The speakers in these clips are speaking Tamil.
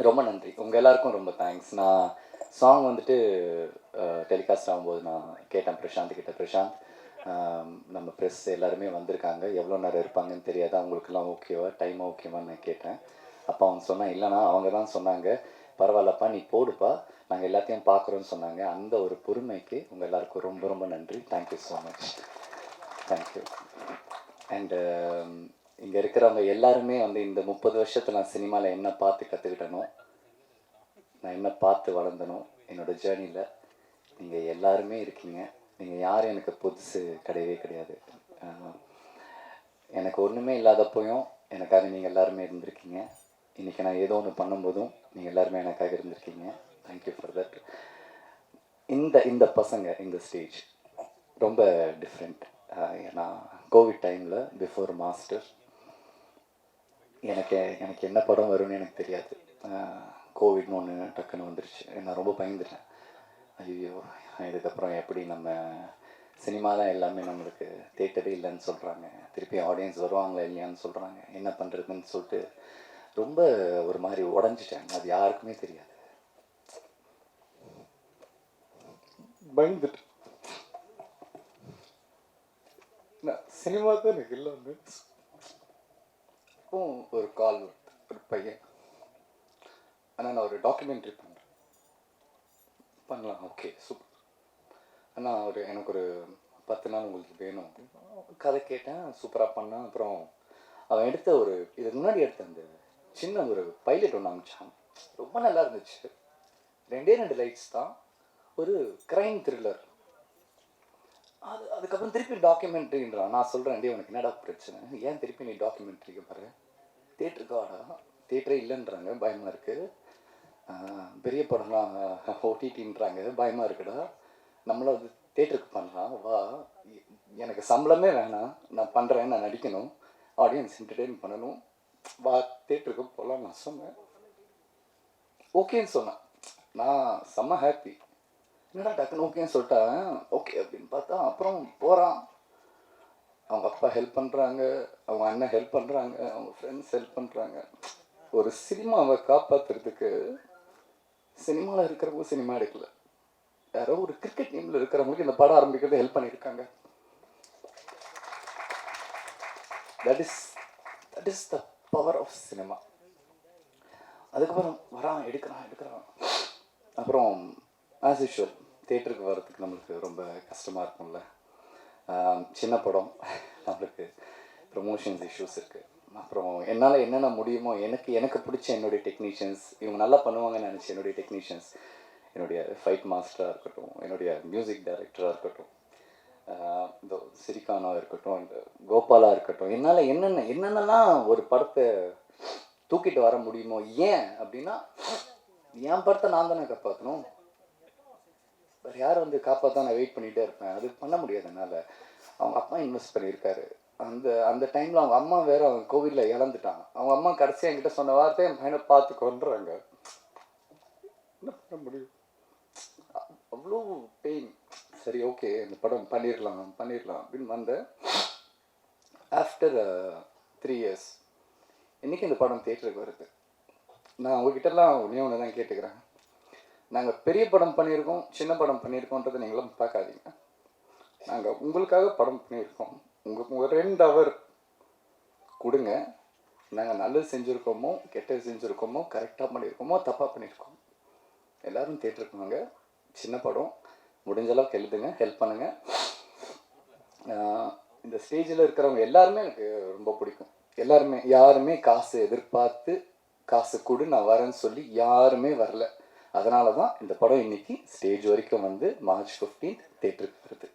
ரொம்ப நன்றி. உங்கள் எல்லாருக்கும் ரொம்ப தேங்க்ஸ். நான் சாங் வந்துட்டு டெலிகாஸ்ட் ஆகும்போது நான் கேட்டேன் பிரசாந்த் கிட்ட, பிரசாந்த் நம்ம ப்ரெஸ் எல்லாருமே வந்திருக்காங்க, எவ்வளோ நேரம் இருப்பாங்கன்னு தெரியாது, அவங்களுக்கெல்லாம் ஓகேவா, டைம் ஓகேவான்னு நான் கேட்டேன். அப்போ அவங்க சொன்னேன், இல்லைனா அவங்க தான் சொன்னாங்க, பரவாயில்லப்பா நீ போடுப்பா, நாங்கள் எல்லாத்தையும் பார்க்குறோன்னு சொன்னாங்க. அந்த ஒரு பொறுமைக்கு உங்கள் எல்லாருக்கும் ரொம்ப ரொம்ப நன்றி. Thank you so much. Thank you. And இங்கே இருக்கிறவங்க எல்லாருமே வந்து இந்த 30 வருஷத்தில் நான் சினிமாவில் என்ன பார்த்து கற்றுக்கிட்டனோ, நான் என்ன பார்த்து வளர்ந்தனோ என்னோடய ஜேர்னியில் நீங்கள் எல்லாருமே இருக்கீங்க. நீங்கள் யாரும் எனக்கு புதுசு கிடையவே கிடையாது. எனக்கு ஒன்றுமே இல்லாதப்போயும் எனக்காக நீங்கள் எல்லாருமே இருந்திருக்கீங்க. இன்றைக்கி நான் ஏதோ ஒன்று பண்ணும்போதும் நீங்கள் எல்லாருமே எனக்காக இருந்திருக்கீங்க. Thank you for that. இந்த பசங்க இந்த ஸ்டேஜ் ரொம்ப டிஃப்ரெண்ட். ஏன்னா கோவிட் டைமில் பிஃபோர் மாஸ்டர் எனக்கு என்ன படம் வரும்னு எனக்கு தெரியாது. கோவிட்னு ஒன்று டக்குன்னு வந்துருச்சு. நான் ரொம்ப பயந்துட்டேன். ஐயோ இதுக்கப்புறம் எப்படி நம்ம சினிமா தான் எல்லாமே நம்மளுக்கு தேட்டரே இல்லைன்னு சொல்கிறாங்க, திருப்பி ஆடியன்ஸ் வருவாங்களா இல்லையான்னு சொல்கிறாங்க, என்ன பண்ணுறதுன்னு சொல்லிட்டு ரொம்ப ஒரு மாதிரி உடஞ்சிட்டேன். அது யாருக்குமே தெரியாது. பயந்துட்டு நான் சினிமா தான் எனக்கு இல்லைன்னு ஒரு கால் ஒரு பையன், ஆனால் நான் ஒரு டாக்குமெண்ட்ரி பண்ணலாம், ஓகே சூப்பர் ஆனால் எனக்கு ஒரு 10 நாள் உங்களுக்கு வேணும் அப்படின்னு கதை கேட்டேன். சூப்பராக பண்ணேன். அப்புறம் அவன் எடுத்த இதுக்கு முன்னாடி எடுத்த அந்த சின்ன ஒரு பைலட் ஒன்று அனுப்பிச்சான், ரொம்ப நல்லா இருந்துச்சு. 2 லைட்ஸ் தான், ஒரு க்ரைம் த்ரில்லர். அதுக்கப்புறம் திருப்பி டாக்குமெண்ட்ரின்றான். நான் சொல்கிறேன், டே உனக்கு என்னடா பிரச்சனை, ஏன் திருப்பி நீ டாக்குமெண்ட்ரிக்கு பாரு, தேட்டருக்கு வாடா, தேட்டரே இல்லைன்றாங்க, பயமாக இருக்குது, பெரிய படம்லாம் ஓடிடின்றாங்க, பயமாக இருக்குடா, நம்மளும் அது தேட்டருக்கு பண்ணலாம் வா, எனக்கு சம்பளமே வேணாம், நான் பண்ணுறேன், நான் நடிக்கணும், ஆடியன்ஸ் என்டர்டெயின் பண்ணணும், வா தேட்டருக்கு போகலாம் நான் சொன்னேன். ஓகேன்னு சொன்னேன். நான் செம்ம ஹாப்பி. என்னடா டக்குன்னு ஓகேன்னு சொல்லிட்டேன். ஓகே அப்படின்னு பார்த்தா அப்புறம் போகிறான். அவங்க அப்பா ஹெல்ப் பண்ணுறாங்க, அவங்க அண்ணன் ஹெல்ப் பண்ணுறாங்க, அவங்க ஃப்ரெண்ட்ஸ் ஹெல்ப் பண்ணுறாங்க. ஒரு சினிமாவை காப்பாற்றுறதுக்கு சினிமாவில் இருக்கிறவங்க சினிமா எடுக்கல, யாரோ ஒரு கிரிக்கெட் டீமில் இருக்கிறவங்களுக்கு இந்த படம் ஆரம்பிக்கிறது ஹெல்ப் பண்ணியிருக்காங்க. That is the power of cinema. அதுக்கப்புறம் வரான், எடுக்கிறான். அப்புறம் ஆஸ் யூஷுவல் தேட்டருக்கு வர்றதுக்கு நம்மளுக்கு ரொம்ப கஷ்டமாக இருக்கும்ல. சின்ன படம், நம்மளுக்கு ப்ரொமோஷன்ஸ் இஷ்யூஸ் இருக்குது. அப்புறம் என்னால் என்னென்ன முடியுமோ எனக்கு பிடிச்ச என்னுடைய டெக்னீஷியன்ஸ், இவங்க நல்லா பண்ணுவாங்கன்னு நினச்சி என்னுடைய டெக்னீஷியன்ஸ், என்னுடைய ஃபைட் மாஸ்டராக இருக்கட்டும், என்னுடைய மியூசிக் டைரக்டராக இருக்கட்டும், இந்த சிரிகானாக இருக்கட்டும், இந்த கோபாலாக இருக்கட்டும், என்னால் என்னென்னலாம் ஒரு படத்தை தூக்கிட்டு வர முடியுமோ. ஏன் அப்படின்னா என் படத்தை நான் தானே காப்பாற்றணும், வேறு யார் வந்து காப்பாற்ற நான் வெயிட் பண்ணிகிட்டே இருப்பேன், அது பண்ண முடியாது என்னால். அவங்க அப்பா இன்வெஸ்ட் பண்ணியிருக்காரு. அந்த டைமில் அவங்க அம்மா வேறு அவங்க கோவிலில் இழந்துட்டாங்க. அவங்க அம்மா கடைசியாக என்கிட்ட சொன்ன வார்த்தை, என் பையனை பார்த்து கொண்டுறாங்க, என்ன பண்ண முடியும், அவ்வளோ பெயின். சரி ஓகே இந்த படம் பண்ணிடலாம் அப்படின்னு வந்தேன். ஆஃப்டர் 3 years இன்றைக்கி இந்த படம் தேட்டருக்கு வருது. நான் உங்ககிட்டலாம் ஒன்று தான் கேட்டுக்கிறேன், நாங்கள் பெரிய படம் பண்ணியிருக்கோம், சின்ன படம் பண்ணியிருக்கோன்றதை நீங்களும் பார்க்காதீங்க. நாங்கள் உங்களுக்காக படம் பண்ணியிருக்கோம், உங்களுக்கு 2 hour கொடுங்க, நாங்கள் நல்லது செஞ்சுருக்கோமோ கெட்டது செஞ்சுருக்கோமோ, கரெக்டாக பண்ணியிருக்கோமோ தப்பாக பண்ணியிருக்கோம், எல்லோரும் தேட்டருக்கு வாங்க, சின்ன படம், முடிஞ்ச அளவுக்கு எழுதுங்க, ஹெல்ப் பண்ணுங்கள். இந்த ஸ்டேஜில் இருக்கிறவங்க எல்லாருமே எனக்கு ரொம்ப பிடிக்கும். யாருமே காசு எதிர்பார்த்து காசு கொடு நான் வரேன்னு சொல்லி யாருமே வரல. அதனால தான் இந்த படம் இன்றைக்கி ஸ்டேஜ் வரைக்கும் வந்து March 15 தேட்டருக்கு வருது.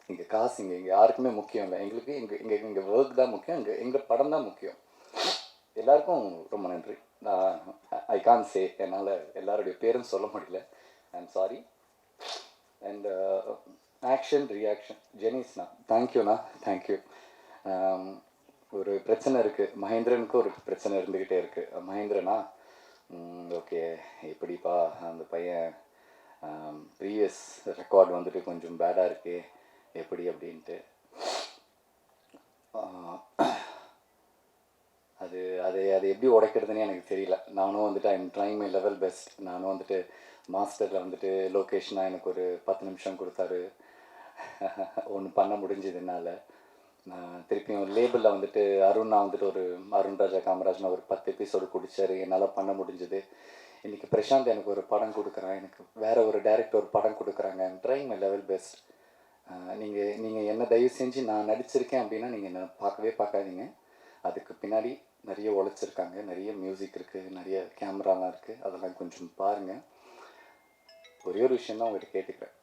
இங்கே காசு இங்கே யாருக்குமே முக்கியம் இல்லை, எங்களுக்கு எங்கள் ஒர்க் தான் முக்கியம், எங்கள் படம் தான் முக்கியம். எல்லாருக்கும் ரொம்ப நன்றி. நான் ஐ கான் சே, என்னால் எல்லாருடைய பேரும் சொல்ல முடியல, I am sorry. And action reaction ஜெனிஸ்ண்ணா, தேங்க்யூண்ணா, தேங்க்யூ. ஒரு பிரச்சனை இருக்குது, மகேந்திரனுக்கு ஒரு பிரச்சனை இருந்துக்கிட்டே இருக்குது. மகேந்திரனா ஓகே எப்படிப்பா அந்த பையன் ப்ரீவியஸ் ரெக்கார்டு வந்துட்டு கொஞ்சம் பேடாக இருக்கே எப்படி அப்படின்ட்டு. அது அது அது எப்படி உடைக்கிறதுனே எனக்கு தெரியல. நானும் வந்துட்டு I'm trying my level best. நானும் வந்துட்டு மாஸ்டரில் வந்துட்டு லொக்கேஷனாக எனக்கு ஒரு 10 நிமிஷம் கொடுத்தாரு. ஒன்று பண்ண முடிஞ்சது என்னால். நான் திருப்பியும் லேபிளில் வந்துட்டு அருணா வந்துட்டு ஒரு அருண் ராஜா காமராஜ்னு ஒரு 10 எபிசோடு குடித்தார். என்னால் பண்ண முடிஞ்சது. இன்றைக்கி பிரசாந்த் எனக்கு ஒரு படம் கொடுக்குறான், எனக்கு வேறு ஒரு டைரக்டர் ஒரு படம் கொடுக்குறாங்க. I'm trying my level best. நீங்கள் என்ன தயவு செஞ்சு நான் நடிச்சிருக்கேன் அப்படின்னா நீங்கள் என்ன பார்க்கவே பார்க்காதீங்க. அதுக்கு பின்னாடி நிறைய உழைச்சிருக்காங்க, நிறைய மியூசிக் இருக்குது, நிறைய கேமராலாம் இருக்குது. அதெல்லாம் கொஞ்சம் பாருங்கள். ஒரே ஒரு விஷயந்தான் உங்கள்கிட்ட கேட்டுக்கிறேன்.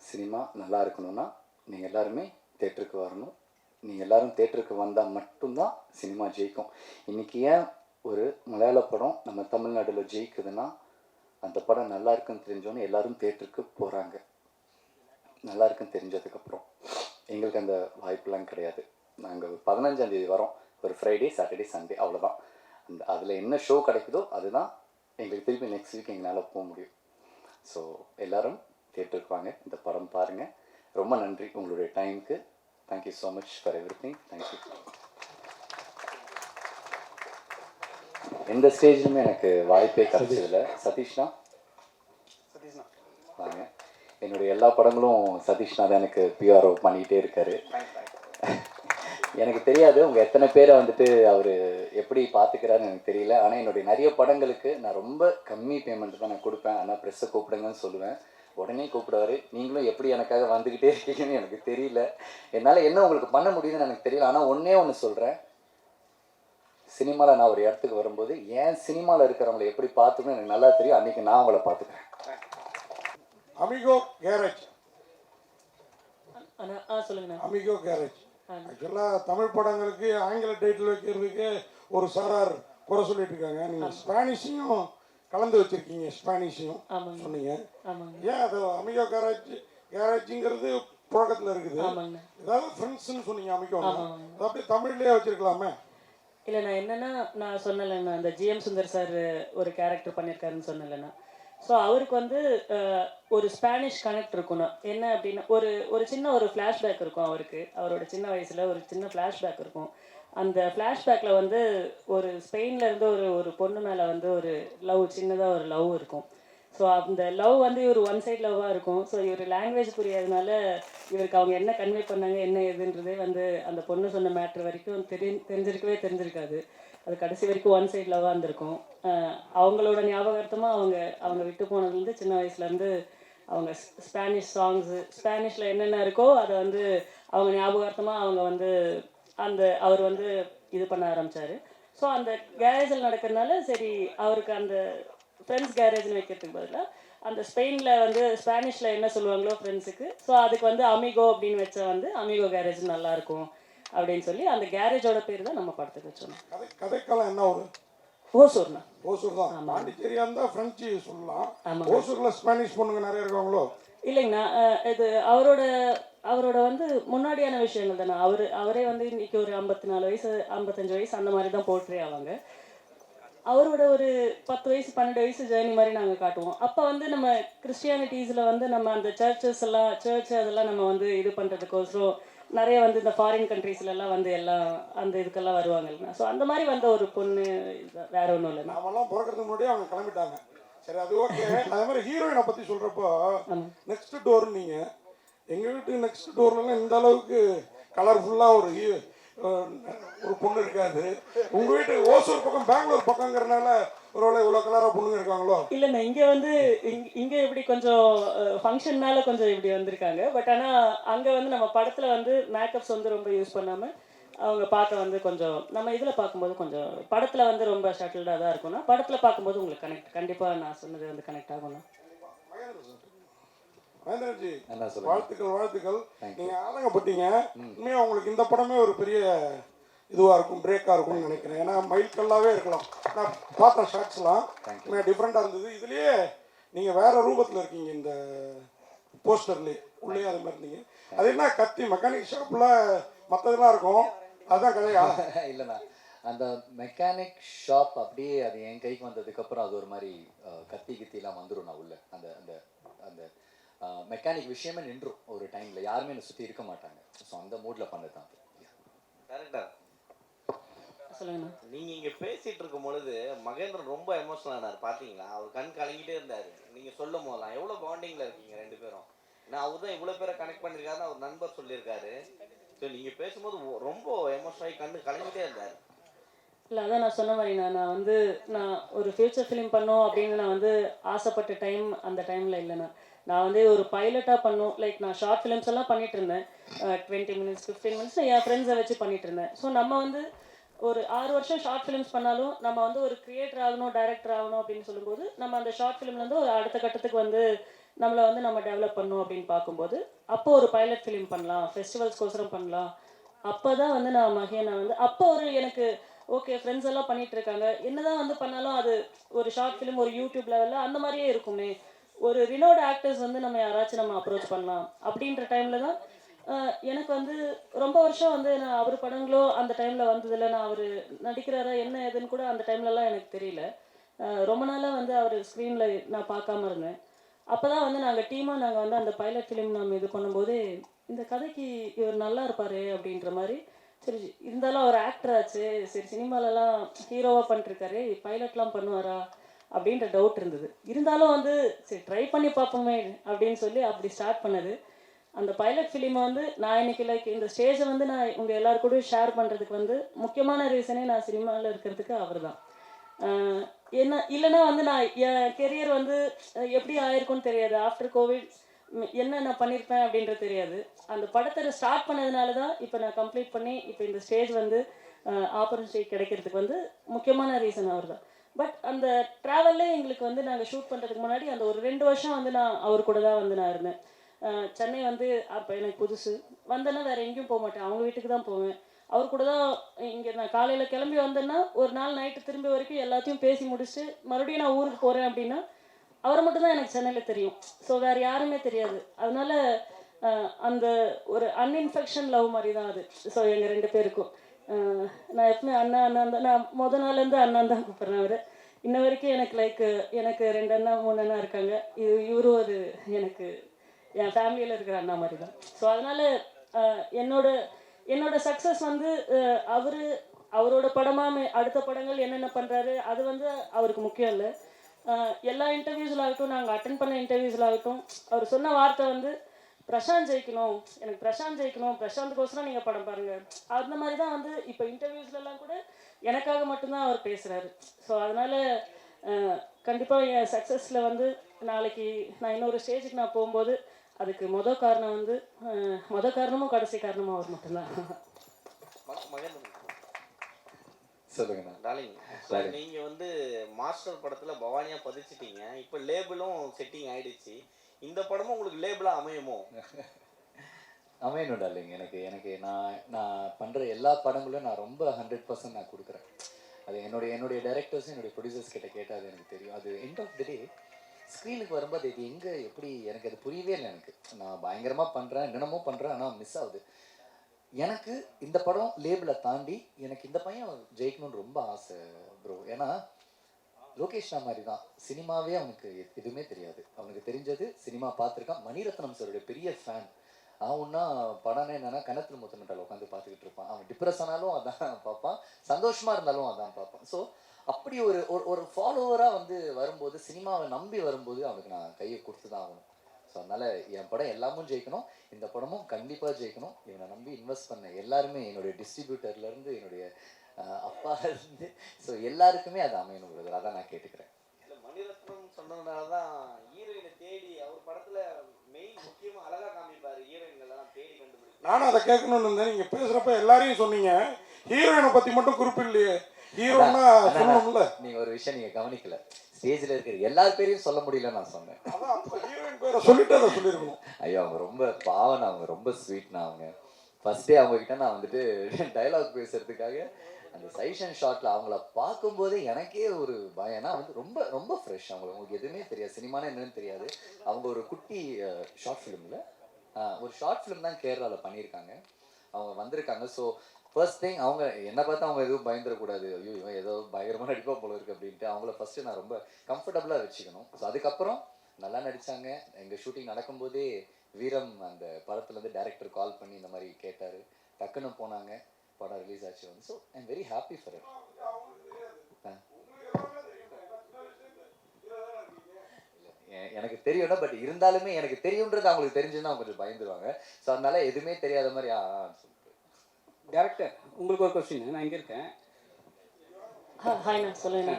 சினிமா நல்லா இருக்கணும்னா நீங்கள் எல்லாருமே தேட்டருக்கு வரணும். நீங்கள் எல்லோரும் தேட்டருக்கு வந்தால் மட்டும்தான் சினிமா ஜெயிக்கும். இன்றைக்கி ஏன் ஒரு மலையாள படம் நம்ம தமிழ்நாட்டில் ஜெயிக்குதுன்னா அந்த படம் நல்லா இருக்குன்னு தெரிஞ்சோன்னே எல்லோரும் தேட்டருக்கு போகிறாங்க. நல்லா இருக்குன்னு தெரிஞ்சதுக்கப்புறம் எங்களுக்கு அந்த வாய்ப்பெலாம் கிடையாது. நாங்கள் 15ஆம் தேதி வரோம், ஒரு ஃப்ரைடே சாட்டர்டே சண்டே, அவ்வளோதான். அதில் என்ன ஷோ கிடைக்குதோ அதுதான் எங்களுக்கு திருப்பி நெக்ஸ்ட் வீக் எங்களால் போக முடியும். ஸோ எல்லோரும் தேட்டருக்கு வாங்க, இந்த படம் பாருங்கள். ரொம்ப நன்றி உங்களுடைய டைமுக்கு. Thank you so much for everything. Thank you. எந்த ஸ்டேஜ்லையுமே எனக்கு வாய்ப்பே கிடைச்சதில்லை. சதீஷ்னா வாங்க. என்னுடைய எல்லா படங்களும் சதீஷ்னா தான் எனக்கு பிஆர்ஓ பண்ணிக்கிட்டே இருக்கார். எனக்கு தெரியாது உங்கள் எத்தனை பேரை வந்துட்டு அவர் எப்படி பார்த்துக்கிறாருன்னு எனக்கு தெரியல. ஆனால் என்னுடைய நிறைய படங்களுக்கு நான் ரொம்ப கம்மி பேமெண்ட் தான் நான் கொடுப்பேன். ஆனால் ப்ரெஸ்ஸை கூப்பிடுங்கன்னு சொல்லுவேன், உடனே கூப்பிடுவார். நீங்களும் எப்படி எனக்காக வந்துக்கிட்டே இருக்கீங்கன்னு எனக்கு தெரியல. என்னால் என்ன உங்களுக்கு பண்ண முடியுதுன்னு எனக்கு தெரியல. ஆனால் ஒன்றே ஒன்று சொல்கிறேன், சினிமாவில் நான் ஒரு இடத்துக்கு வரும்போது ஏன் சினிமாவில் இருக்கிறவங்களை எப்படி பார்த்துக்கணும் எனக்கு நல்லா தெரியும். அன்றைக்கி நான் அவங்கள பார்த்துக்கிறேன். Amigo garage. சொல்லுங்க. அமிகோ கேரேஜ் ஆக்சுவலாக தமிழ் படங்களுக்கு ஆங்கில டைட்டில் வைக்கிறதுக்கு ஒரு சாரார் குறை சொல்லிட்டு இருக்காங்க. நீங்கள் ஸ்பானிஷையும் கலந்து வச்சுருக்கீங்க, ஸ்பானிஷையும் சொன்னீங்க. ஏன் அது அமிகோ கேரேஜுங்கிறது புழக்கத்தில் இருக்குது. ஏதாவது ஃப்ரெண்ட்ஸ்ன்னு சொன்னீங்க அமிகோ, அது அப்படியே தமிழ்லேயே வச்சுருக்கலாமே. இல்லை, நான் என்னென்னா நான் சொன்னலைண்ணா, அந்த ஜிஎம் சுந்தர் சார் ஒரு கேரக்டர் பண்ணியிருக்காருன்னு சொன்னலைண்ணா. ஸோ அவருக்கு வந்து ஒரு ஸ்பானிஷ் கனெக்ட் இருக்கணும். என்ன அப்படின்னா ஒரு சின்ன ஒரு ஃப்ளாஷ்பேக் இருக்கும் அவருக்கு. அவரோட சின்ன வயசில் ஒரு சின்ன ஃப்ளாஷ்பேக் இருக்கும். அந்த ஃப்ளாஷ்பேக்கில் வந்து ஒரு ஸ்பெயினில் இருந்து ஒரு பொண்ணு மேலே வந்து ஒரு சின்னதாக ஒரு லவ் இருக்கும். ஸோ அந்த லவ் வந்து இவர் ஒன் சைட் லவ்வாக இருக்கும். ஸோ இவர் லாங்குவேஜ் புரியாதனால இவருக்கு அவங்க என்ன கன்வே பண்ணாங்க என்ன ஏதுன்றதே வந்து அந்த பொண்ணு சொன்ன மேட்ரு வரைக்கும் தெரிஞ்சிருக்காது. அது கடைசி வரைக்கும் ஒன் சைட் லவ்வாக இருந்திருக்கும். அவங்களோட ஞாபகார்த்தமாக அவங்க விட்டு போனதுலேருந்து சின்ன வயசுலேருந்து அவங்க ஸ்பானிஷ் சாங்ஸு, ஸ்பானிஷில் என்னென்ன இருக்கோ அதை வந்து அவங்க ஞாபகார்த்தமாக அவங்க வந்து அவர் வந்து இது பண்ண ஆரம்பித்தார். ஸோ அந்த கேரேஜில் நடக்கிறதுனால சரி அவருக்கு அந்த ஃப்ரெண்ட்ஸ் கேரேஜ்னு வைக்கிறதுக்கு பதிலாக அந்த ஸ்பெயினில் வந்து ஸ்பானிஷில் என்ன சொல்லுவாங்களோ ஃப்ரெண்ட்ஸுக்கு, ஸோ அதுக்கு வந்து அமிகோ அப்படின்னு வச்சா வந்து அமிகோ கேரேஜ் நல்லாயிருக்கும் அப்படின்னு சொல்லி அந்த கேரேஜோட பேர் தான் நம்ம படத்துக்கு வச்சோம். கதைக்காலம் என்ன ஒரு ஓசூர்ண்ணா. ஓசூர் தான். பாண்டிச்சேரியா இருந்தால் ஃப்ரெஞ்சு சொல்லலாம். ஓசூரில் ஸ்பானிஷ் பொண்ணுங்க நிறைய இருக்காங்களோ? இல்லைங்கண்ணா, இது அவரோட வந்து முன்னாடியான விஷயங்கள் தானே. அவரே வந்து இன்னைக்கு ஒரு 54 வயசு 55 வயசு அந்த மாதிரி தான் போர்ட்ரே ஆவாங்க. அவரோட ஒரு 10 வயசு 12 வயசு ஜேர்னி மாதிரி நாங்கள் காட்டுவோம். அப்போ வந்து நம்ம கிறிஸ்டியானிட்டிஸில் வந்து நம்ம அந்த சர்ச் அதெல்லாம் நம்ம வந்து இது பண்ணுறதுக்கோசரம் நிறைய வந்து இந்த ஃபாரின் கண்ட்ரீஸ்லாம் வந்து எல்லாம் அந்த இதுக்கெல்லாம் வருவாங்கல்ல. ஸோ அந்த மாதிரி வந்த ஒரு பொண்ணு, வேற ஒன்றும் இல்லை. நாமெல்லாம் பிறக்கிறதுக்கு முன்னாடியே அவங்க கிளம்பிட்டாங்க. சரி, அது ஓகே. அதே மாதிரி ஹீரோயினை பற்றி சொல்கிறப்போ நெக்ஸ்ட் டோர், நீங்கள் எங்கள் வீட்டு நெக்ஸ்ட் டோர்லாம் இந்த அளவுக்கு கலர்ஃபுல்லாக ஒரு பொண்ணு இருக்காது. உங்கள் வீட்டு ஓசூர் பக்கம் பெங்களூர் பக்கங்கிறனால ஒருவேளை இவ்வளோ கலராக பொண்ணுங்க இருக்காங்களோ? இல்லைண்ணா, இங்கே வந்து இங்கே இப்படி கொஞ்சம் ஃபங்க்ஷன்னால கொஞ்சம் இப்படி வந்திருக்காங்க. பட் ஆனால் அங்கே வந்து நம்ம படத்தில் வந்து மேக்கப்ஸ் வந்து ரொம்ப யூஸ் பண்ணாமல் அவங்க பார்க்க வந்து கொஞ்சம் நம்ம இதில் பார்க்கும்போது கொஞ்சம் படத்தில் வந்து ரொம்ப ஷட்டில்டாக தான் இருக்கும்னா படத்தில் பார்க்கும்போது உங்களுக்கு கண்டிப்பாக நான் சொன்னது வந்து கனெக்ட் ஆகும்ண்ணா. மகேந்திரன்ஜி, வாழ்த்துக்கள். நீங்கள் ஆதங்கப்பட்டீங்க. உண்மையாக உங்களுக்கு இந்த படமே ஒரு பெரிய இதுவாக இருக்கும், பிரேக்காக இருக்கும்னு நினைக்கிறேன். ஏன்னா மைல்கல்லாகவே இருக்கலாம். நான் பார்த்தேன் ஷார்ட்ஸ்லாம் டிஃப்ரெண்ட்டாக இருந்தது. இதுலேயே நீங்கள் வேறு ரூபத்தில் இருக்கீங்க. இந்த போஸ்டர்லேயே உள்ளே அது மாதிரி இருந்தீங்க. அது என்ன கத்தி மெக்கானிக் ஷாப்பில் மற்றதெல்லாம் இருக்கும், அதுதான் கதையா? இல்லைண்ணா, அந்த மெக்கானிக் ஷாப் அப்படியே அது என் கைக்கு வந்ததுக்கப்புறம் அது ஒரு மாதிரி கத்திலாம் வந்துடும். நான் உள்ள அந்த அந்த அந்த மெக்கானிக் விஷயமே நின்றும் ஒரு டைமில். யாருமே என்னை சுற்றி இருக்க மாட்டாங்க. ஸோ அந்த மூடில் பண்ணது தான். கரெக்டாக சொல்லுங்கண்ணா. நீங்க இங்க பேசிட்டு இருக்கும் பொழுது மகேந்திரன் ரொம்ப எமோஷனல் ஆனார் பாத்தீங்களா? அவர் கண் கலங்கிட்டே இருந்தாரு நீங்க சொல்லும் போதெல்லாம். எவ்வளவு பாண்டிங்ல இருக்கீங்க ரெண்டு பேரும். ஏன்னா அவர் தான் இவ்வளவு பேரை கனெக்ட் பண்ணிருக்காருன்னு அவர் நண்பர் சொல்லியிருக்காரு. ஸோ நீங்க பேசும்போது ரொம்ப எமோஷனல் ஆகி கண்ணு கலங்கிட்டே இருந்தாரு. இல்லை, அதான் நான் சொன்ன மாதிரிண்ணா, நான் ஒரு ஃபியூச்சர் ஃபிலிம் பண்ணோம் அப்படின்னு நான் ஆசைப்பட்ட டைம் அந்த டைமில் இல்லைண்ணா. நான் ஒரு பைலட்டாக பண்ணும், லைக் நான் ஷார்ட் ஃபிலிம்ஸ் எல்லாம் பண்ணிட்டு இருந்தேன். 20 மினிட்ஸ் 15 மினிட்ஸ் என் ஃப்ரெண்ட்ஸை வச்சு பண்ணிட்டு இருந்தேன். ஸோ நம்ம ஒரு 6 வருஷம் ஷார்ட் ஃபிலிம்ஸ் பண்ணாலும் நம்ம ஒரு கிரியேட்டர் ஆகணும், டைரக்டர் ஆகணும் அப்படின்னு சொல்லும்போது நம்ம அந்த ஷார்ட் ஃபிலிம்லேருந்து ஒரு அடுத்த கட்டத்துக்கு நம்மளை நம்ம டெவலப் பண்ணணும் அப்படின்னு பார்க்கும்போது அப்போ ஒரு பைலட் ஃபிலிம் பண்ணலாம், ஃபெஸ்டிவல்ஸ்க்கோசரம் பண்ணலாம். அப்போ தான் நான் மகேனை அப்போ எனக்கு ஓகே ஃப்ரெண்ட்ஸ் எல்லாம் பண்ணிட்டு இருக்காங்க, என்னதான் பண்ணாலும் அது ஒரு ஷார்ட் ஃபிலிம் ஒரு யூடியூப் லெவலில் அந்த மாதிரியே இருக்குமே, ஒரு ரினோட் ஆக்டர்ஸ் நம்ம யாராச்சும் நம்ம அப்ரோச் பண்ணலாம் அப்படின்ற டைமில் தான் எனக்கு ரொம்ப வருஷம் நான் அவர் படங்களோ அந்த டைமில் வந்ததில்லை. நான் அவர் நடிக்கிறாரா என்ன ஏதுன்னு கூட அந்த டைம்லலாம் எனக்கு தெரியல. ரொம்ப நாளாக அவர் ஸ்க்ரீனில் நான் பார்க்காம இருந்தேன். அப்போ தான் நாங்கள் டீமாக நாங்கள் அந்த பைலட் ஃபிலிம் நம்ம இது பண்ணும்போது இந்த கதைக்கு இவர் நல்லா இருப்பார் அப்படின்ற மாதிரி. சரி, இருந்தாலும் அவர் ஆக்டர் ஆச்சு, சரி சினிமாலலாம் ஹீரோவாக பண்ணிட்டுருக்காரு, பைலட்லாம் பண்ணுவாரா அப்படின்ற டவுட் இருந்தது. இருந்தாலும் சரி ட்ரை பண்ணி பார்ப்போமே அப்படின்னு சொல்லி அப்படி ஸ்டார்ட் பண்ணது. அந்த பைலட் ஃபிலிமை நான் இன்னைக்கு லைக் இந்த ஸ்டேஜை நான் உங்கள் எல்லாரு கூட ஷேர் பண்ணுறதுக்கு முக்கியமான ரீசனே நான் சினிமாவில் இருக்கிறதுக்கு அவர் தான். என்ன இல்லைன்னா நான் என் கெரியர் எப்படி ஆயிருக்கும்னு தெரியாது. ஆஃப்டர் கோவிட் என்ன நான் பண்ணியிருப்பேன் அப்படின்றது தெரியாது. அந்த படத்தை ஸ்டார்ட் பண்ணதுனால தான் இப்போ நான் கம்ப்ளீட் பண்ணி இப்போ இந்த ஸ்டேஜ் ஆப்பர்ச்சுனிட்டி கிடைக்கிறதுக்கு முக்கியமான ரீசன் அவர் தான். பட் அந்த ட்ராவல்லே எங்களுக்கு நாங்கள் ஷூட் பண்ணுறதுக்கு முன்னாடி அந்த ஒரு 2 வருஷம் நான் அவர் கூட தான் நான் இருந்தேன். சென்னை அப்போ எனக்கு புதுசு வந்தேன்னா வேறு எங்கேயும் போக மாட்டேன், அவங்க வீட்டுக்கு தான் போவேன். அவர் கூட தான் இங்கே நான் காலையில் கிளம்பி வந்தேன்னா ஒரு நாள் நைட்டு திரும்பி வரைக்கும் எல்லாத்தையும் பேசி முடிச்சுட்டு மறுபடியும் நான் ஊருக்கு போகிறேன் அப்படின்னா அவரை மட்டும்தான் எனக்கு சென்னையில் தெரியும். ஸோ வேறு யாருமே தெரியாது. அதனால அந்த ஒரு அன்இன்ஃபெக்ஷன் லவ் மாதிரி தான் அது. ஸோ எங்கள் 2 பேருக்கும் நான் எப்பவுமே அண்ணா தான், நான் நாள்லேருந்து அண்ணான் தான் கூப்பிட்றேன். அவர் இன்ன வரைக்கும் எனக்கு 2 அண்ணா 3 அண்ணா இருக்காங்க. இவரும் எனக்கு என் ஃபேமிலியில் இருக்கிற அண்ணா மாதிரி தான். ஸோ அதனால் என்னோட சக்ஸஸ் அவரோட படமாக அடுத்த படங்கள் என்னென்ன பண்ணுறாரு அது அவருக்கு முக்கியம் இல்லை. எல்லா இன்டர்வியூஸில் ஆகட்டும், நாங்கள் அட்டன் பண்ண இன்டர்வியூஸில் ஆகட்டும், அவர் சொன்ன வார்த்தை பிரசாந்த் ஜெயிக்கணும், எனக்கு பிரசாந்த் ஜெயிக்கணும், பிரசாந்துக்கோசரம் நீங்கள் படம் பாருங்கள், அந்த மாதிரி தான் இப்போ இன்டர்வியூஸ்லாம் கூட எனக்காக மட்டும்தான் அவர் பேசுகிறாரு. ஸோ அதனால் கண்டிப்பாக என் சக்ஸஸில் நாளைக்கு நான் இன்னொரு ஸ்டேஜுக்கு நான் போகும்போது அதுக்கு மொதல் காரணமும் கடைசி காரணமும் அவர் மட்டும்தான். சொல்லுங்கண்ணா. டார்லிங், நீங்க மாஸ்டர் படத்துல பவானியா பதிச்சிட்டீங்க, இப்போ லேபிளும் செட்டிங் ஆயிடுச்சு. இந்த படமும் உங்களுக்கு லேபிளா அமையுமோ? அமையணும் டார்லிங். எனக்கு நான் பண்ணுற எல்லா படங்களும் நான் ரொம்ப 100% நான் கொடுக்குறேன். அது என்னுடைய டைரக்டர்ஸும் என்னுடைய ப்ரொடியூசர்ஸ் கிட்ட கேட்டால் அது எனக்கு தெரியும். அது எண்ட் ஆஃப் த டே ஸ்க்ரீனுக்கு வரும்போது இது எங்கே எப்படி எனக்கு அது புரியவே இல்லை. நான் பயங்கரமாக பண்ணுறேன், என்னென்னமோ பண்ணுறேன், ஆனால் மிஸ் ஆகுது. எனக்கு இந்த படம் லேபிளை தாண்டி எனக்கு இந்த பையன் ஜெயிக்கணும்னு ரொம்ப ஆசை ப்ரோ. ஏன்னா லோகேஷ் மாதிரி தான், சினிமாவே அவனுக்கு எதுவுமே தெரியாது. அவனுக்கு தெரிஞ்சது சினிமா பார்த்துருக்கான். மணிரத்னம் சாருடைய பெரிய ஃபேன். அவன்னா படம்னா என்னன்னா கணத்தில் முத்தமிட்டால் உட்காந்து பார்த்துக்கிட்டு இருப்பான். அவன் டிப்ரெஸ் ஆனாலும் அதான் பார்ப்பான், சந்தோஷமாக இருந்தாலும் அதான் பார்ப்பான். ஸோ அப்படி ஒரு ஃபாலோவராக வரும்போது, சினிமாவை நம்பி வரும்போது அவனுக்கு நான் கையை கொடுத்து தான் ஆகணும். ஸோ அதனால் என் படம் எல்லாமும் ஜெயிக்கணும், இந்த படமும் கண்டிப்பாக ஜெயிக்கணும். இவனை நம்பி இன்வெஸ்ட் பண்ண எல்லாருமே, என்னுடைய டிஸ்ட்ரிபியூட்டர்லேருந்து என்னுடைய அப்பாலேருந்து, ஸோ எல்லாருக்குமே அது அமையணும் பிரதர். அதான் நான் கேட்டுக்கிறேன். இல்லை, மணிரத்னம் சொன்னதுனால தான் ஹீரோயினை தேடி அவர் படத்தில் மெயின் முக்கியமாக அழகாக காமிப்பார், ஹீரோயின்கள்லாம் தேடி கண்டுபிடிக்கும். நானும் அதை கேட்கணும்னு இருந்தேன். நீங்கள் பேசுகிறப்ப எல்லாரையும் சொன்னீங்க, ஹீரோயினை பற்றி மட்டும் குறிப்பிடலையே. ஹீரோனா சொல்லணும்ல. நீங்கள் ஒரு விஷயம் நீங்கள் கவனிக்கல, ஸ்டேஜில் இருக்கிற எல்லார் பேரையும் சொல்ல முடியல நான் சொன்னேன். ஹீரோயின் பேரை சொல்லிட்டு அதை சொல்லியிருக்கணும். ஐயோ அவங்க ரொம்ப பாவனா, அவங்க ரொம்ப ஸ்வீட்னா. அவங்க ஃபர்ஸ்டே அவங்ககிட்ட நான் டைலாக் பேசுறதுக்காக அந்த சைஷன் ஷாட்டில் அவங்கள பார்க்கும்போதே எனக்கே ஒரு பயம்னா ரொம்ப ரொம்ப ஃப்ரெஷ். அவங்களுக்கு எதுவுமே தெரியாது, சினிமானா என்னன்னு தெரியாது. அவங்க ஒரு குட்டி ஷார்ட் ஃபிலிமில் ஒரு ஷார்ட் ஃபிலிம் தான் கேரளாவில் பண்ணியிருக்காங்க. அவங்க வந்திருக்காங்க. ஸோ ஃபர்ஸ்ட் திங் அவங்க என்னை பார்த்து அவங்க எதுவும் பயந்துடக்கூடாது, ஐயோ இவன் ஏதோ பயங்கரமாக நடிப்பா போல இருக்கு அப்படின்ட்டு அவங்கள ஃபஸ்ட்டு நான் ரொம்ப கம்ஃபர்டபுளாக வச்சுக்கணும். ஸோ அதுக்கப்புறம் நல்லா நடித்தாங்க. எங்கள் ஷூட்டிங் நடக்கும்போதே வீரம் அந்த படத்துலேருந்து டைரக்டர் கால் பண்ணி இந்த மாதிரி கேட்டார். டக்குன்னு போனாங்க. படம் ரிலீஸ் ஆச்சு வந்து. So I am very happy for it. எனக்கு தெரியும்னா, பட் இருந்தாலுமே எனக்கு தெரியுன்றது அவங்களுக்கு தெரிஞ்சுன்னா அவங்க கொஞ்சம் பயந்துருவாங்க. ஸோ அதனால எதுவுமே தெரியாத மாதிரி சொல்லிட்டு. டேரக்டர், உங்களுக்கு ஒரு கொஸ்டின். நான் இங்கே இருக்கேன். ஹாய்ண்ணா, சொல்லுங்க.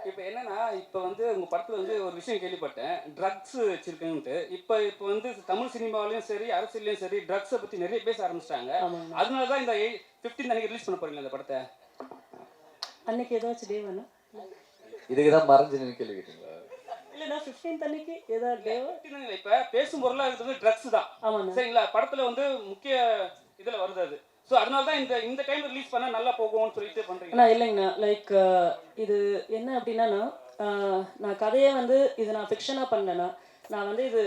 இப்போ என்னன்னா, இப்போ வந்து உங்கள் படத்தில் வந்து ஒரு விஷயம் கேள்விப்பட்டேன், ட்ரக்ஸ் வச்சுருக்கேன்ட்டு. இப்போ வந்து தமிழ் சினிமாவிலையும் சரி, அரசியலையும் சரி, ட்ரக்ஸை பற்றி நிறைய பேச ஆரம்பிச்சிட்டாங்க. அதனால தான் இந்த 15 அன்னைக்கு ரிலீஸ் பண்ண போறீங்களா இந்த படத்தை? அன்னைக்கு ஏதாச்சும் டே வேணா? இதுக்கு தான் மறைஞ்சு நின்று கேள்வி கேட்டீங்களா? இல்லைண்ணா, 15th அன்னைக்கு ஏதாவது டேவா? இப்போ பேசும் பொருளாக இருக்கிறது ட்ரக்ஸ் தான். ஆமாண்ணா. சரிங்களா? படத்தில் வந்து முக்கிய இதில் வருது அது. ஸோ அதனால தான் இந்த டைம் ரிலீஸ் பண்ணால் நல்லா போகும்னு சொல்லிட்டு பண்ணுறீங்க. அண்ணா இல்லைங்கண்ணா, லைக் இது என்ன அப்படின்னா, நான் கதையை வந்து இது நான் ஃபிக்ஷனாக பண்ணேன்னா, நான் வந்து இது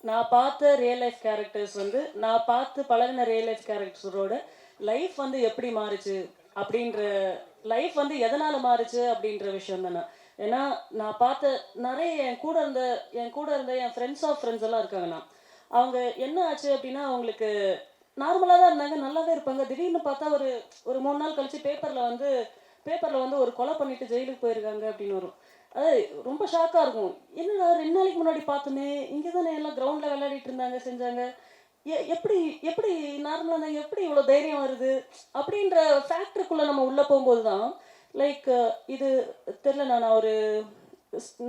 நான் பார்த்த ரியல் லைஃப் கேரக்டர்ஸ் வந்து நான் பார்த்து பழகின ரியல் லைஃப் கேரக்டர்ஸோட லைஃப் வந்து எப்படி மாறுச்சு அப்படின்ற, லைஃப் வந்து எதனால் மாறுச்சு அப்படின்ற விஷயம் தானே. ஏன்னா நான் பார்த்த நிறைய என் கூட இருந்த என் ஃப்ரெண்ட்ஸ் ஆஃப் ஃப்ரெண்ட்ஸ் எல்லாம் இருக்காங்கண்ணா. அவங்க என்ன ஆச்சு அப்படின்னா, அவங்களுக்கு நார்மலாக தான் இருந்தாங்க, நல்லாவே இருப்பாங்க. திடீர்னு பார்த்தா ஒரு 3 நாள் கழிச்சு பேப்பரில் வந்து ஒரு கொலை பண்ணிட்டு ஜெயிலுக்கு போயிருக்காங்க அப்படின்னு வரும். அது ரொம்ப ஷாக்காக இருக்கும். என்னடா 2 நாளைக்கு முன்னாடி பார்த்தோமே, இங்கே தானே எல்லாம் கிரவுண்டில் விளையாடிட்டு இருந்தாங்க, செஞ்சாங்க, எப்படி நார்மலாக இருந்தாங்க, எப்படி இவ்வளோ தைரியம் வருது அப்படின்ற ஃபேக்டருக்குள்ளே நம்ம உள்ளே போகும்போது தான் லைக் இது தெரில. நான் ஒரு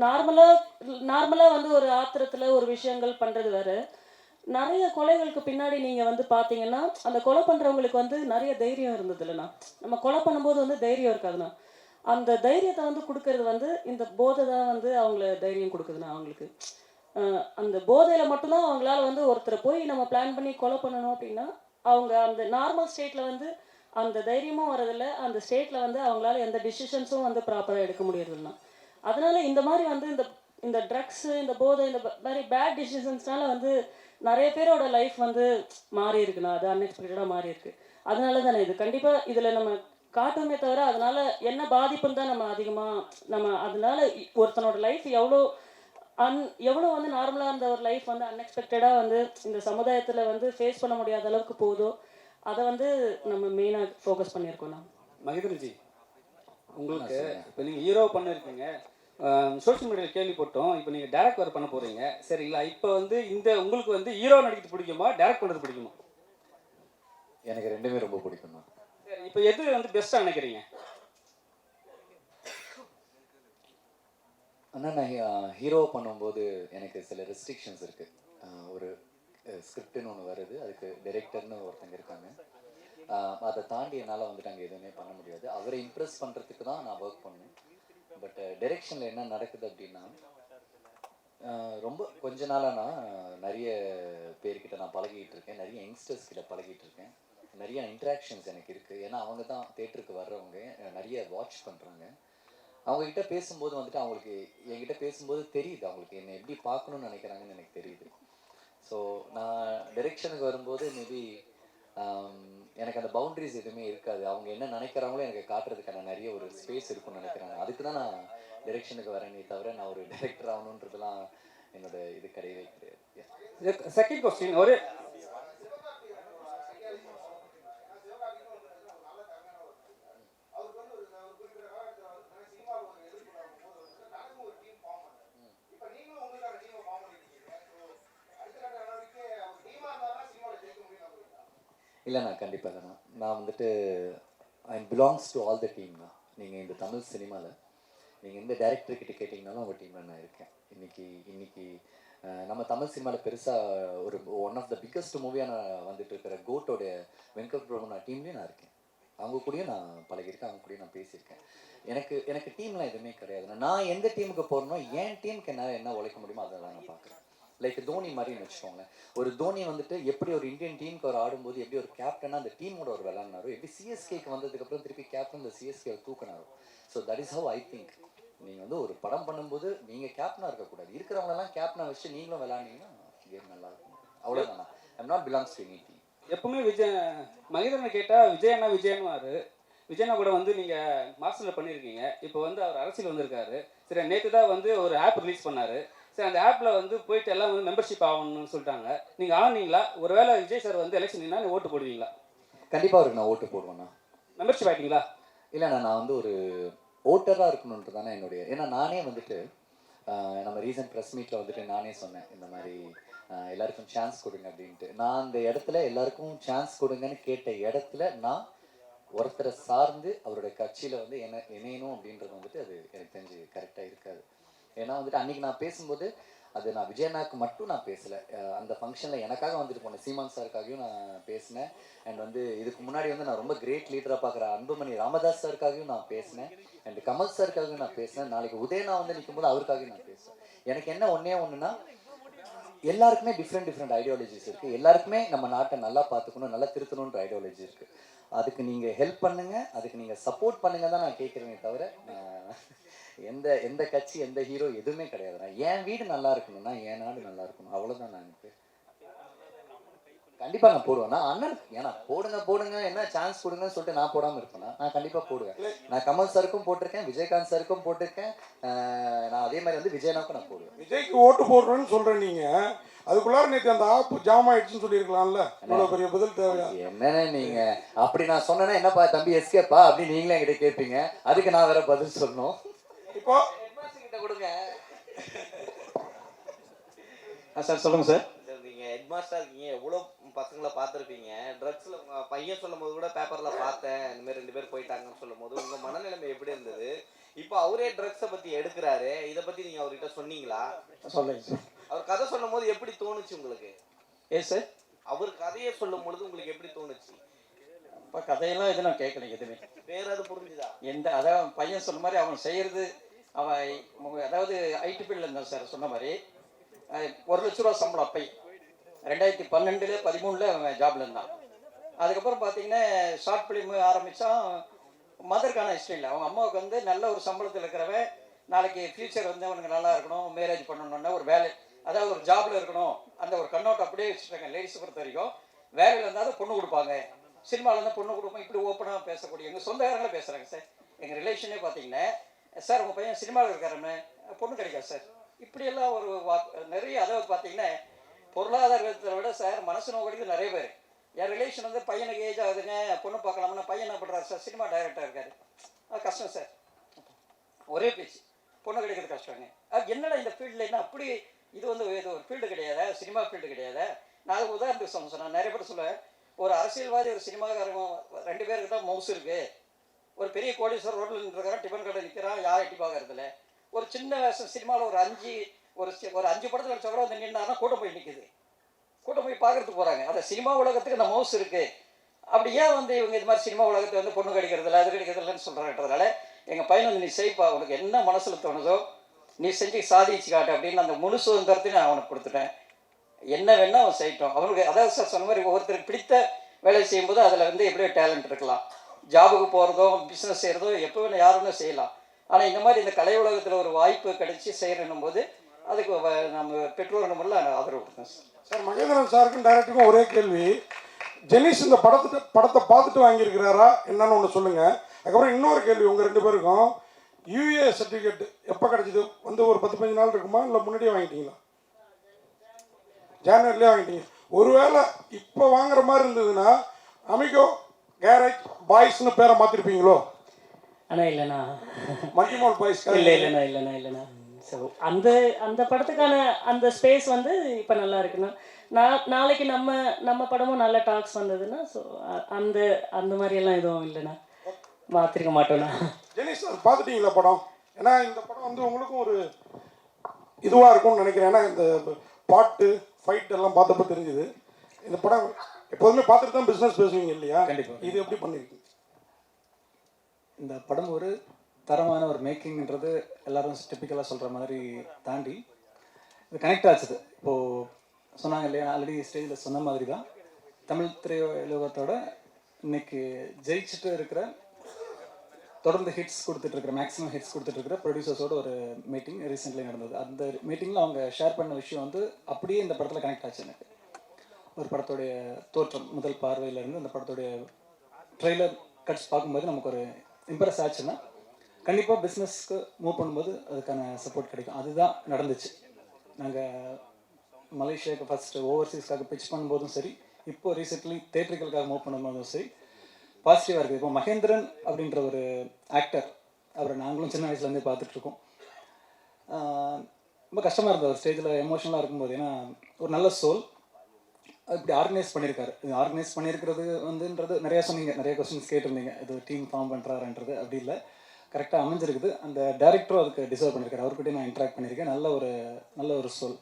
நார்மலாக வந்து ஒரு ஆத்திரத்தில் ஒரு விஷயங்கள் பண்ணுறது வேறு. நிறைய கொலைகளுக்கு பின்னாடி நீங்கள் வந்து பார்த்தீங்கன்னா, அந்த கொலை பண்ணுறவங்களுக்கு வந்து நிறைய தைரியம் இருந்தது இல்லைண்ணா. நம்ம கொலை பண்ணும்போது வந்து தைரியம் இருக்காதுண்ணா. அந்த தைரியத்தை வந்து கொடுக்கறது வந்து இந்த போதை தான் வந்து அவங்கள தைரியம் கொடுக்குதுண்ணா. அவங்களுக்கு அந்த போதையில் மட்டும்தான் அவங்களால வந்து ஒருத்தரை போய் நம்ம பிளான் பண்ணி கொலை பண்ணணும் அப்படின்னா, அவங்க அந்த நார்மல் ஸ்டேட்டில் வந்து அந்த தைரியமும் வரதில்லை. அந்த ஸ்டேட்டில் வந்து அவங்களால எந்த டிசிஷன்ஸும் வந்து ப்ராப்பராக எடுக்க முடியறதில்லைண்ணா. அதனால இந்த மாதிரி வந்து இந்த ட்ரக்ஸு, இந்த போதை, இந்த மாதிரி பேட் டிசிஷன்ஸ்னால வந்து நிறைய பேரோட லைஃப் வந்து மாறி இருக்குண்ணா. அது அன்எக்ஸ்பெக்டடாக மாறி இருக்கு. அதனால தானே இது கண்டிப்பாக இதில் நம்ம காட்டுமே தவிர அதனால என்ன பாதிப்புன்னு தான் நம்ம அதனால ஒருத்தனோட லைஃப் எவ்வளோ வந்து நார்மலாக இருந்த ஒரு லைஃப் வந்து அன்எக்ஸ்பெக்டடாக வந்து இந்த சமுதாயத்தில் வந்து ஃபேஸ் பண்ண முடியாத அளவுக்கு போதோ, அதை வந்து நம்ம மெயினாக ஃபோக்கஸ் பண்ணியிருக்கோண்ணா. மகேந்திரன்ஜி, உங்களுக்கு இப்போ நீங்கள் ஹீரோ பண்ணியிருக்கீங்க, சோஷியல் மீடியாவில் கேள்விப்பட்டோம். இப்போ நீங்கள் டேரக்ட் வேறு பண்ண போகிறீங்க, சரிங்களா? இப்போ வந்து உங்களுக்கு வந்து ஹீரோ நடிக்கிறது பிடிக்குமா, டேரக்ட் பண்ணுறது பிடிக்குமா? எனக்கு ரெண்டுமே ரொம்ப பிடிக்கும் தான். சரி, இப்போ எது வந்து பெஸ்ட்டாக நினைக்கிறீங்க? ஆனால் நான் ஹீரோ பண்ணும்போது எனக்கு சில ரெஸ்ட்ரிக்ஷன்ஸ் இருக்குது. ஒரு ஸ்கிரிப்டுன்னு ஒன்று வருது, அதுக்கு டைரக்டர்னு ஒருத்தங்க இருக்காங்க. அதை தாண்டி என்னால் வந்துட்டு அங்கே எதுவுமே பண்ண முடியாது. அவரை இம்ப்ரெஸ் பண்ணுறதுக்கு தான் நான் ஒர்க் பண்ணேன். பட் டைரெக்ஷனில் என்ன நடக்குது அப்படின்னா, ரொம்ப கொஞ்ச நாளாக நான் நிறைய பேர்கிட்ட நான் பழகிட்டு இருக்கேன், நிறைய யங்ஸ்டர்ஸ் கிட்ட பழகிட்டு இருக்கேன், நிறைய இன்ட்ராக்ஷன்ஸ் எனக்கு இருக்குது. ஏன்னா அவங்க தான் தேட்டருக்கு வர்றவங்க, நிறைய வாட்ச் பண்ணுறாங்க. அவங்கக்கிட்ட பேசும்போது வந்துட்டு அவங்களுக்கு என்கிட்ட பேசும்போது தெரியுது அவங்களுக்கு என்னை எப்படி பார்க்கணுன்னு நினைக்கிறாங்கன்னு எனக்கு தெரியுது. ஸோ நான் டைரெக்ஷனுக்கு வரும்போது மேபி எனக்கு அந்த பவுண்ட்ரிஸ் எதுவுமே இருக்காது. அவங்க என்ன நினைக்கிறாங்களோ எனக்கு காட்டுறதுக்கான நிறைய ஒரு ஸ்பேஸ் இருக்குன்னு நினைக்கிறாங்க. அதுக்கு தான் நான் டைரெக்ஷனுக்கு வரேனே தவிர நான் ஒரு டைரக்டர் ஆகணுன்றதுலாம் என்னோட இது கிடையவே கிடையாது. செகண்ட் கொஸ்டின், ஒரு இல்லைண்ணா, கண்டிப்பாக இல்லைண்ணா. நான் வந்துட்டு ஐ belongs to all the team தான். நீங்கள் இந்த தமிழ் சினிமாவில் நீங்கள் எந்த டேரக்டர்கிட்ட கேட்டிங்கனாலும் அவங்க டீமில் நான் இருக்கேன். இன்னைக்கு நம்ம தமிழ் சினிமாவில் பெருசாக ஒரு ஒன் ஆஃப் த பிக்கஸ்ட் மூவியாக நான் வந்துட்டு இருக்கிற கோட்டோடைய வெங்கட் பிரபு டீம்லேயும் நான் இருக்கேன். அவங்க கூடயும் நான் பழகியிருக்கேன், அவங்க கூடயும் நான் பேசியிருக்கேன். எனக்கு டீம்லாம் எதுவுமே கிடையாது. நான் எந்த டீமுக்கு போகிறனோ என் டீமுக்கு என்னால் என்ன உழைக்க முடியுமோ அதை நான் பார்க்குறேன். லைக் தோனி மாதிரின்னு வச்சுக்கோங்களேன். ஒரு தோனி வந்துட்டு எப்படி ஒரு இந்தியன் டீமுக்கு அவர் ஆடும்போது எப்படி ஒரு கேப்டனாக அந்த டீமோட ஒரு விளையாடினாரோ, எப்படி சிஎஸ்கேக்கு வந்ததுக்கப்புறம் திருப்பி கேப்டன் இந்த சிஎஸ்கே தூக்கினாரோ. So that is how I think. நீங்கள் வந்து ஒரு படம் பண்ணும்போது நீங்கள் கேப்டனாக இருக்கக்கூடாது, இருக்கிறவங்களெல்லாம் கேப்டனாக வச்சு நீங்களும் விளையாண்டிங்கன்னா கேம் நல்லா இருக்கும். அவ்வளோதானா. I'm not belongs to any team. எப்பவுமே மகேந்திரனை கேட்டால் விஜயன்னு விஜயனா கூட வந்து நீங்கள் மாஸ்டரில் பண்ணியிருக்கீங்க. இப்போ வந்து அவர் அரசியல் வந்திருக்காரு. சரி, நேற்று தான் வந்து ஒரு ஆப் ரிலீஸ் பண்ணார். சரி, அந்த ஆப்பில் வந்து போயிட்டு எல்லாம் வந்து மெம்பர்ஷிப் ஆகணும்னு சொல்லிட்டாங்க. நீங்கள் ஆனீங்களா? ஒருவேளை விஜய் சார் வந்து எலெக்ஷன் நின்னா ஓட்டு போடுவீங்களா? கண்டிப்பாக அவருக்கு நான் ஓட்டு போடுவேண்ணா. மெம்பர்ஷிப் ஆகிட்டீங்களா? இல்லைண்ணா, நான் வந்து ஒரு ஓட்டராக இருக்கணுன்றது தானே என்னுடைய, ஏன்னா நானே வந்துட்டு நம்ம ரீசன்ட் ப்ரெஸ் மீட்டில் வந்துட்டு நானே சொன்னேன் இந்த மாதிரி எல்லாருக்கும் சான்ஸ் கொடுங்க அப்படின்ட்டு. நான் அந்த இடத்துல எல்லாருக்கும் சான்ஸ் கொடுங்கன்னு கேட்ட இடத்துல நான் ஒருத்தரை சார்ந்து அவருடைய கட்சியில் வந்து இணையணும் அப்படின்றது வந்துட்டு அது எனக்கு தெரிஞ்சு கரெக்டாக இருக்காது. ஏன்னா வந்துட்டு அன்றைக்கி நான் பேசும்போது அது நான் விஜயண்ணாக்கு மட்டும் நான் பேசலை, அந்த ஃபங்க்ஷனில் எனக்காக வந்துட்டு போனேன், சீமான் சாருக்காகவும் நான் பேசினேன். அண்ட் வந்து இதுக்கு முன்னாடி வந்து நான் ரொம்ப கிரேட் லீடராக பார்க்குற அன்புமணி ராமதாஸ் சாருக்காகவும் நான் பேசினேன், அண்ட் கமல் சாருக்காகவும் நான் பேசினேன். நாளைக்கு உதயனா வந்து நிற்கும்போது அவருக்காகவும் நான் பேசுவேன். எனக்கு என்ன ஒன்றுனா, எல்லாருக்குமே டிஃப்ரெண்ட் ஐடியாலஜிஸ் இருக்குது, எல்லாருக்குமே நம்ம நாட்டை நல்லா பார்த்துக்கணும், நல்லா திருத்தணுன்ற ஐடியாலஜி இருக்குது. அதுக்கு நீங்கள் ஹெல்ப் பண்ணுங்கள், அதுக்கு நீங்கள் சப்போர்ட் பண்ணுங்க தான் நான் கேட்குறேனே தவிர எந்த கட்சி எந்த ஹீரோ எதுவுமே கிடையாதுண்ணா. என் வீடு நல்லா இருக்கணும்னா என் நாடு நல்லா இருக்கணும், அவ்வளோதான். நான் எனக்கு கண்டிப்பாக நான் போடுவேன்னா அண்ணன், ஏன்னா போடுங்க என்ன சான்ஸ் கொடுங்கன்னு சொல்லிட்டு நான் போடாமல் இருப்பேன்னா நான் கண்டிப்பாக போடுவேன். நான் கமல் சாருக்கும் போட்டிருக்கேன், விஜயகாந்த் சாருக்கும் போட்டிருக்கேன், நான் அதே மாதிரி வந்து விஜயனாவுக்கும் நான் போடுவேன். விஜய்க்கு ஓட்டு போடுறேன்னு சொல்கிறேன் நீங்கள், அதுக்குள்ளார நேற்று அந்த ஆப்பு ஜாம் ஆயிடுச்சுன்னு சொல்லியிருக்கலாம்ல, இவ்வளோ பெரிய பதில் தேவையா? என்னன்னு நீங்கள் அப்படி நான் சொன்னேன்னா என்னப்பா தம்பி எஸ்கேப்பா அப்படின்னு நீங்களே என்கிட்ட கேட்பீங்க, அதுக்கு நான் வேற பதில் சொல்லணும். இப்போ கிட்ட கொடுங்க சார். சொல்லுங்கள் சார். நீங்கள் ஹெட் மாஸ்டராக இருக்கீங்க, எவ்வளோ பசங்களை பார்த்துருப்பீங்க. ட்ரக்ஸில் பையன் சொல்லும் போது கூட பேப்பரில் பார்த்தேன், இந்த மாதிரி 2 பேர் போயிட்டாங்கன்னு சொல்லும் போது உங்கள் மனநிலைமை எப்படி இருந்தது? இப்போ அவரே ட்ரக்ஸை பற்றி எடுக்கிறாரு, இதை பற்றி நீங்கள் அவர்கிட்ட சொன்னீங்களா? சொல்லுங்க சார். அவர் கதை சொல்லும் போது எப்படி தோணுச்சு உங்களுக்கு? சார், அவர் கதையை சொல்லும் பொழுது உங்களுக்கு எப்படி தோணுச்சு? இப்போ கதையெல்லாம் எதுவும் நான் கேட்கல, எதுவுமே. வேற அது புரிஞ்சுதா? அதாவது பையன் சொன்ன மாதிரி அவன் செய்கிறது, அவன் அதாவது ஐடி ஃபீல்டில் இருந்தான் சார் சொன்ன மாதிரி. 1 லட்ச ரூபா சம்பளம் அப்பை 2012 13 அவன் ஜாப்ல இருந்தான். அதுக்கப்புறம் பார்த்தீங்கன்னா ஷார்ட் ஃபிலிம் ஆரம்பித்தான். மதருக்கான ஹிஸ்ட்ரி இல்லை, அவங்க அம்மாவுக்கு வந்து நல்ல ஒரு சம்பளத்தில் இருக்கிறவன், நாளைக்கு ஃப்யூச்சர் வந்து அவனுக்கு நல்லா இருக்கணும், மேரேஜ் பண்ணணுன்னா ஒரு வேலை, அதாவது ஒரு ஜாப்ல இருக்கணும், அந்த ஒரு கண்ணோட்டம் அப்படியே வச்சுருக்காங்க. லேடிஸை பொறுத்த வரைக்கும் வேலையில் இருந்தாலும் பொண்ணு கொடுப்பாங்க, சினிமாவில் இருந்தால் பொண்ணு கொடுப்போம், இப்படி ஓப்பனாக பேசக்கூடிய எங்கள் சொந்தக்காரங்களே பேசுகிறாங்க சார். எங்கள் ரிலேஷனே பார்த்தீங்கன்னா, சார் உங்கள் பையன் சினிமாவில் இருக்காருன்னு பொண்ணு கிடைக்காது சார், இப்படியெல்லாம் ஒரு நிறைய. அதாவது பார்த்தீங்கன்னா பொருளாதாரத்தை விட சார் மனசு நோக்கடிக்கு நிறைய பேர். என் ரிலேஷன் வந்து பையனுக்கு ஏஜ் ஆகுதுங்க, பொண்ணு பார்க்கலாம்னா பையன் என்ன பண்ணுறாரு சார், சினிமா டைரக்டராக இருக்காரு, அது கஷ்டம் சார், ஒரே பேச்சு, பொண்ணு கிடைக்கிறது கஷ்டங்க. அது என்னடா இந்த ஃபீல்டில் என்ன அப்படி, இது வந்து இது ஒரு ஃபீல்டு கிடையாது, சினிமா ஃபீல்டு கிடையாது. நான் உதாரணத்துக்கு சொன்னேன், நிறைய பேர் சொல்லுவேன், ஒரு அரசியல்வாதி ஒரு சினிமாக்காரங்க 2 பேருக்கு தான் மவுஸ் இருக்குது. ஒரு பெரிய கோடீஸ்வரர் ரோட்டில் நின்றுருக்காரன், டிஃபன் கடை நிற்கிறான், யாரும் எட்டி பார்க்கறதில்ல. ஒரு சின்ன சினிமாவில் ஒரு 5 படத்தில் வச்சா கூட வந்து நின்னாருன்னா கூட்டம் போய் நிற்குது, கூட்டம் போய் பார்க்கறதுக்கு போகிறாங்க. அந்த சினிமா உலகத்துக்கு அந்த மவுஸ் இருக்குது. அப்படி ஏன் வந்து இவங்க இது மாதிரி சினிமா உலகத்தை வந்து பொண்ணு கிடைக்கிறதில்ல, அது கிடைக்கிறதில்லன்னு சொல்கிறாங்கன்றதுனால எங்கள் பையன் வந்து நீ செய்ப்பா, உனக்கு என்ன மனசில் தோணுதோ நீ செஞ்சு சாதிச்சு காட்டு அப்படின்னு அந்த முழு சுதந்திரத்தையும் நான் அவனுக்கு கொடுத்துட்டேன். என்ன வேணா அவன் செய்யட்டும். அவனுக்கு அதாவது சார் சொன்ன மாதிரி ஒவ்வொருத்தருக்கு பிடித்த வேலையை செய்யும்போது அதில் வந்து எப்படியோ டேலண்ட் இருக்கலாம். ஜாபுக்கு போகிறதோ பிஸ்னஸ் செய்கிறதோ எப்போ வேணும் யார் வேணும் செய்யலாம். ஆனால் இந்த மாதிரி இந்த கலை உலகத்தில் ஒரு வாய்ப்பு கிடைச்சி செய்யணும் போது அதுக்கு நம்ம பெற்றோர் நம்மள ஆதரவு கொடுத்தோம் சார். சார் மகேந்திரன் சாருக்கும் டைரக்டருக்கும் ஒரே கேள்வி, ஜெனிஸ் இந்த படத்தை பார்த்துட்டு வாங்கியிருக்கிறாரா என்னன்னு ஒன்று சொல்லுங்கள். அதுக்கப்புறம் இன்னொரு கேள்வி உங்கள் 2 பேருக்கும், யூஏ சர்டிஃபிகேட் எப்போ கிடைச்சிது? வந்து ஒரு 10-15 நாள் இருக்குமா, இல்லை முன்னாடியே வாங்கிட்டீங்களா? ஜனவரிலே வாங்கிட்டீங்க. ஒருவேளை இப்போ வாங்குற மாதிரி இருந்ததுன்னா அமிகோ கேரேஜ் பாய்ஸ்னு பேரை மாற்றிருப்பீங்களோ? ஆனால் இல்லைண்ணா, மல்டிமால் பாய்ஸ் இல்லைண்ணா. ஸோ அந்த படத்துக்கான அந்த ஸ்பேஸ் வந்து இப்போ நல்லா இருக்குண்ணா. நாளைக்கு நம்ம படமும் நல்ல டாக்ஸ் வந்ததுன்னா ஸோ அந்த மாதிரியெல்லாம் எதுவும் இல்லைண்ணா, மாற்றிருக்க மாட்டோண்ணா. ஜெனிஸ் அது பார்த்துட்டீங்களா படம்? ஏன்னா இந்த படம் வந்து உங்களுக்கும் ஒரு இதுவாக இருக்கும்னு நினைக்கிறேன். ஏன்னா இந்த பாட்டு ஃபைட் எல்லாம் பார்த்தப்ப தெரிஞ்சுது. இந்த படம் எப்போதுமே பார்த்துட்டு தான் பிஸ்னஸ் பேசுவீங்க இல்லையா? கண்டிப்பாக. இது எப்படி பண்ணியிருக்கீங்க? இந்த படம் ஒரு தரமான ஒரு மேக்கிங்ன்றது எல்லாரும் டிப்பிக்கலாக சொல்கிற மாதிரி தாண்டி இது கனெக்ட் ஆச்சுது. இப்போது சொன்னாங்க இல்லையா, ஆல்ரெடி ஸ்டேஜில் சொன்ன மாதிரி தான் தமிழ் திரையுலகத்தோட இன்னைக்கு ஜெயிச்சுட்டு இருக்கிற, தொடர்ந்து ஹிட்ஸ் கொடுத்துட்ருக்குற, மேக்ஸிமம் ஹிட்ஸ் கொடுத்துட்ருக்குற ப்ரொடியூசர்ஸோட ஒரு மீட்டிங் ரீசெண்ட்லி நடந்தது. அந்த மீட்டிங்கில் அவங்க ஷேர் பண்ண விஷயம் வந்து அப்படியே இந்த படத்தில் கனெக்ட் ஆச்சு. எனக்கு ஒரு படத்தோடைய தோற்றம் முதல் பார்வையிலேருந்து அந்த படத்தோடைய ட்ரெய்லர் கட்ஸ் பார்க்கும்போது நமக்கு ஒரு இம்ப்ரெஸ் ஆச்சுன்னா கண்டிப்பாக பிஸ்னஸ்க்கு மூவ் பண்ணும்போது அதுக்கான சப்போர்ட் கிடைக்கும். அதுதான் நடந்துச்சு. நாங்கள் மலேசியாவுக்கு ஃபஸ்ட்டு ஓவர்சீஸ்க்காக பிச் பண்ணும்போதும் சரி, இப்போது ரீசெண்ட்லி தேட்டருக்களுக்காக மூவ் பண்ணும்போதும் சரி, பாசிட்டிவாக இருக்குது. இப்போ மகேந்திரன் அப்படின்ற ஒரு ஆக்டர், அவரை நாங்களும் சின்ன வயசுலேருந்தே பார்த்துட்ருக்கோம். ரொம்ப கஷ்டமாக இருந்தது ஒரு ஸ்டேஜில் எமோஷனலாக இருக்கும்போது. ஏன்னா ஒரு நல்ல சோல் இப்படி ஆர்கனைஸ் பண்ணியிருக்காரு. இது ஆர்கனைஸ் பண்ணியிருக்கிறது வந்துன்றது நிறையா சொன்னீங்க, நிறைய கொஸ்டின்ஸ் கேட்டிருந்தீங்க. இது டீம் ஃபார்ம் பண்ணுறாருன்றது அப்படி இல்லை, கரெக்டாக அமைஞ்சிருக்குது. அந்த டேரக்டரும் அதுக்கு டிசர்வ் பண்ணியிருக்காரு. அவர்கிட்டயும் நான் இன்ட்ராக்ட் பண்ணியிருக்கேன். நல்ல ஒரு சோல்.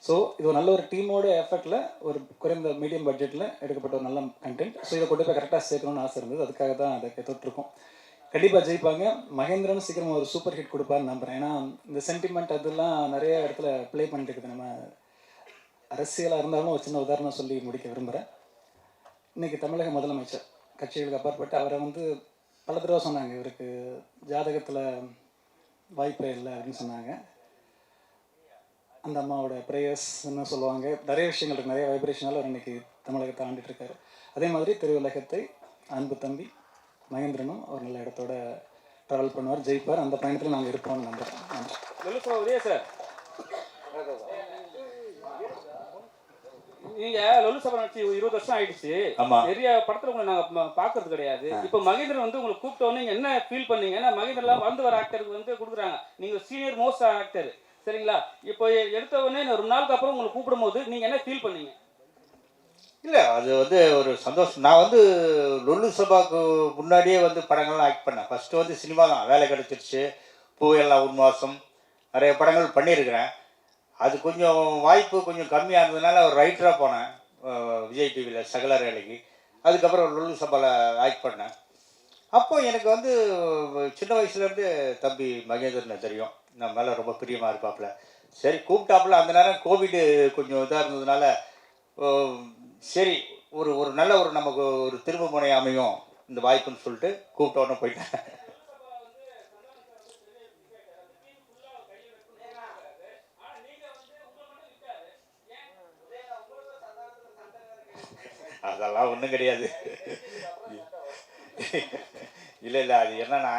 ஸோ இது ஒரு நல்ல ஒரு டீமோட எஃபர்ட்டில் ஒரு குறைந்த மீடியம் பட்ஜெட்டில் எடுக்கப்பட்ட ஒரு நல்ல கண்டென்ட். ஸோ இதை கொண்டு போய் கரெக்டாக சேர்க்கணும்னு ஆசை இருந்தது. அதுக்காக தான் அதை தொட்டிருக்கோம். கண்டிப்பாக ஜெயிப்பாங்க. மகேந்திரன் சீக்கிரமாக ஒரு சூப்பர் ஹிட் கொடுப்பாருன்னு நம்புகிறேன். ஏன்னா இந்த சென்டிமெண்ட் அதெல்லாம் நிறைய இடத்துல ப்ளே பண்ணிட்டு இருக்குது. நம்ம அரசியலாக இருந்தாலும் ஒரு சின்ன உதாரணம் சொல்லி முடிக்க விரும்புகிறேன். இன்றைக்கி தமிழக முதலமைச்சர் கட்சிகளுக்கு அப்பாற்பட்டு அவரை வந்து பல தடவை சொன்னாங்க, இவருக்கு ஜாதகத்தில் வாய்ப்பே இல்லை அப்படின்னு சொன்னாங்க. அந்த அம்மாவோட ப்ரேயர்ஸ்ன்னு சொல்லுவாங்க, நிறைய விஷயங்கள் இருக்குது, நிறைய வைப்ரேஷனால அவர் இன்றைக்கி தமிழகத்தை ஆண்டுட்டு இருக்காரு. அதே மாதிரி திருவுலகத்தை அன்பு தம்பி மகேந்திரனும் ஒரு நல்ல இடத்தோட ட்ராவல் பண்ணுவார், ஜெயிப்பார். அந்த பயணத்தில் நாங்கள் இருப்போம்னு நம்புகிறேன். நன்றி. உதய சார், நீங்க லொல்லு சபா நடிச்சு 20 வருஷம் ஆயிடுச்சு. நிறைய படத்துல உங்களை நாங்க பாக்குறது கிடையாது. இப்ப மகேந்திரன் வந்து உங்களை கூப்பிட்ட உடனே நீங்க என்ன ஃபீல் பண்ணீங்க? ஏன்னா மகேந்திரன் வந்து வர ஆக்டருக்கு வந்து கொடுக்குறாங்க, நீங்க சீனியர் மோஸ்ட் ஆக்டர், சரிங்களா? இப்போ எடுத்த உடனே ஒரு நாளுக்கு அப்புறம் உங்களை கூப்பிடும் போது நீங்க என்ன ஃபீல் பண்ணீங்க? இல்லை, அது வந்து ஒரு சந்தோஷம். நான் வந்து லொல்லு சபாவுக்கு முன்னாடியே வந்து படங்கள்லாம் ஆக்ட் பண்ணேன். ஃபஸ்ட்டு வந்து சினிமா தான், வேலை கிடச்சிருச்சு, பூவெல்லாம் உன்வாசம், நிறைய படங்கள் பண்ணியிருக்கிறேன். அது கொஞ்சம் வாய்ப்பு கொஞ்சம் கம்மியாக இருந்ததுனால ஒரு ரைட்டராக போனேன் விஜய் டிவியில் சகல வேலைக்கு. அதுக்கப்புறம் லொல்லு சபாவில் ஆக்ட் பண்ணேன். அப்போது எனக்கு வந்து சின்ன வயசுலேருந்து தம்பி மகேந்திரனை தெரியும், நம்ம மேலே ரொம்ப பிரியமாக இருப்பாப்புல. சரி கூப்பிட்டாப்புல. அந்த நேரம் கோவிடு கொஞ்சம் இதாக இருந்ததுனால சரி ஒரு நல்ல நமக்கு ஒரு திரும்ப முனை அமையும் இந்த வாய்ப்புன்னு சொல்லிட்டு கூப்பிட்ட உடனே போயிட்டேன். அதெல்லாம் ஒன்றும் கிடையாது. இல்லை, அது என்னன்னா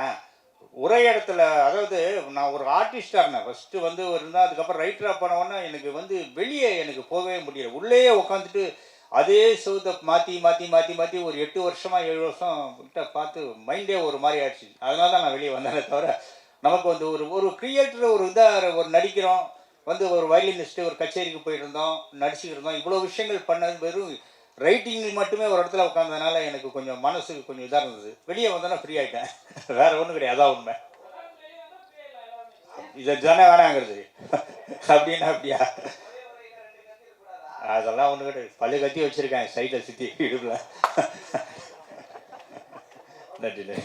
ஒரே இடத்துல, அதாவது நான் ஒரு ஆர்டிஸ்டாக இருந்தேன் ஃபஸ்ட்டு வந்து இருந்தால். அதுக்கப்புறம் ரைட்டராக போனவொன்னே எனக்கு வந்து வெளியே எனக்கு போகவே முடியல. உள்ளேயே உட்காந்துட்டு அதே சவுத்தை மாற்றி ஒரு 8 வருஷமாக 7 வருஷம் கிட்ட பார்த்து மைண்டே ஒரு மாதிரி ஆயிடுச்சு. அதனால தான் நான் வெளியே வந்தேனே தவிர, நமக்கு வந்து ஒரு கிரியேட்டர் ஒரு நடிக்கிறோம், வந்து ஒரு வயலினிஸ்ட்டு ஒரு கச்சேரிக்கு போயிட்டு இருந்தோம், நடிச்சுக்கிட்டு இருந்தோம். இவ்வளோ விஷயங்கள் பண்ணது வெறும் ரைட்டிங் மட்டுமே ஒரு இடத்துல உட்காந்ததுனால எனக்கு கொஞ்சம் மனசுக்கு கொஞ்சம் இதாக இருந்தது. வெளியே வந்தோன்னா ஃப்ரீ ஆகிட்டேன், வேறு ஒன்றும் கிடையாது. அதான் உண்மை. இதை தானே வேணாங்கிறது அப்படின்னா அப்படியா? அதெல்லாம் ஒன்றும் கிடையாது. பல்லு கத்தி வச்சுருக்கேன் சைட்டில் சுற்றி இடுப்பில். நன்றி.